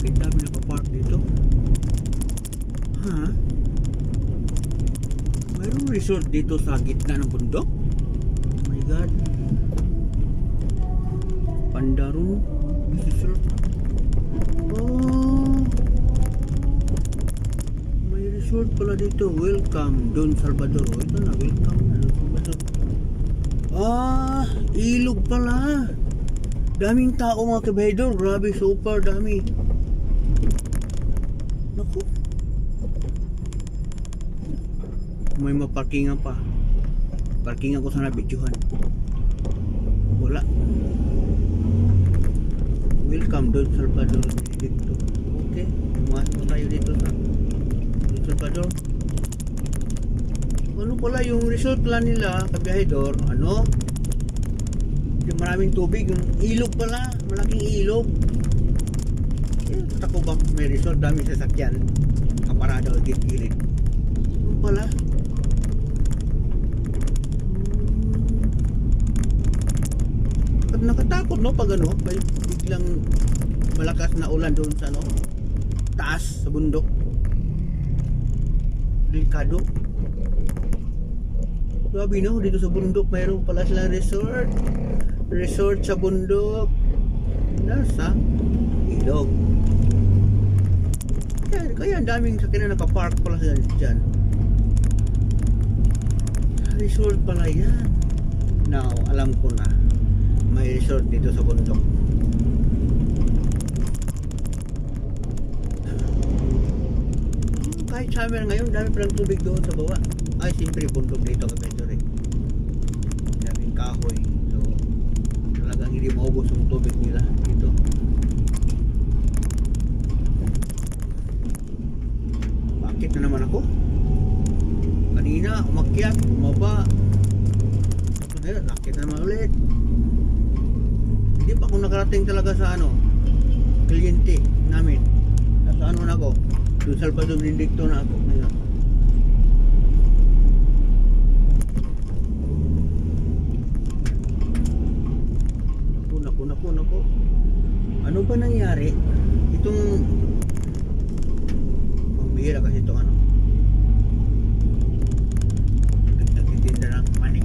Bakit dami nakapark dito? Ha? Mayroong resort dito sa gitna ng bundok? Oh my god. Pandarun Resort. Oh, may resort pala dito. Welcome Don Salvador. Oh, ito na, welcome na Don Salvador. Ah, ilog pala. Daming tao mga kabahidor. Grabe, super dami. Naku, may maparkingan pa. Parkingan ko sana bidyuhan. Wala. Welcome Don Salvador dito. Okay, pumasok tayo dito sa Don Salvador. Ano pala yung resort lang nila, kabiyahidor? Ano? Yung maraming tubig, yung ilog pala, malaking ilog. Eh, tako ba may resort, dami sasakyan, kaparada o gilid. Ano pala? At nakatakot no pag ano, biglang malakas na ulan doon sa ano, taas sa bundok. Delikado. Grabe no, dito sa bundok mayroon pala silang resort. Resort sa bundok. Nasa ilog. Kaya ang daming sakyan na nakapark pala dyan. Resort pala yan. Now, alam ko na. May resort dito sa bundok. Kahit sa amin ngayon, dami palang tubig doon sa baba. Ay, siyempre bundok dito kapitore. Daming kahoy. So, talagang hindi maubos yung tubig nila dito. Bakit na naman ako? Kanina, umakyat, umaba. Tapos ngayon, nakit na naman ulit. Hindi pa ako nakarating talaga sa ano, kliyente namin. Sa ano na ako? Doon Salvador Benedicto na ako ngayon. Naku. Ano ba nangyari? Itong pambihira kasi itong ano, nagtitinda ng mani.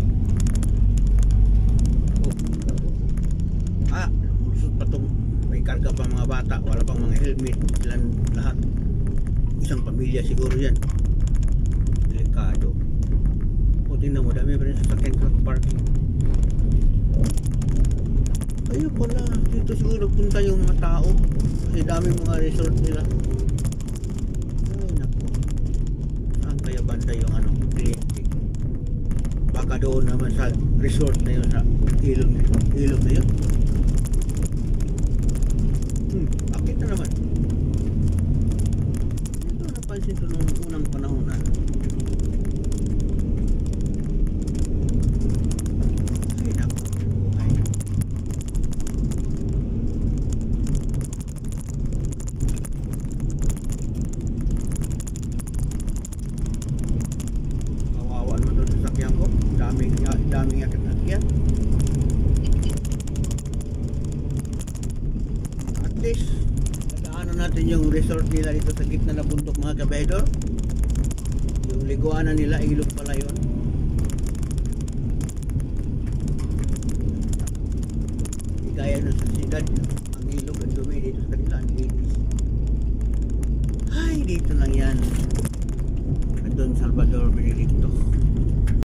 Lumusot pa itong may karga pa mga bata, wala pang mga helmet, silang lahat, isang pamilya siguro yan. Delikado. O tingnan mo, dami pa rin sasakyan sa parking. Ayun pala, dito siguro punta yung mga tao kasi daming mga resort nila. Ay naku, saan kaya banda yung ano, kliyente? Baka doon naman sa resort na yun, sa ilog na yun. Bakit na naman? Ito napansin ito nung unang panahon na. Daming akit-akit. At least nadaanan natin yung resort nila dito sa gitna ng bundok mga kabahidor. Yung liguanan nila, ilog pala yun. Gaya nun sa siyudad, ang ilog ang dumi, dito sa kanila ang linis. Ay, dito lang yan, Don Salvador Benedicto.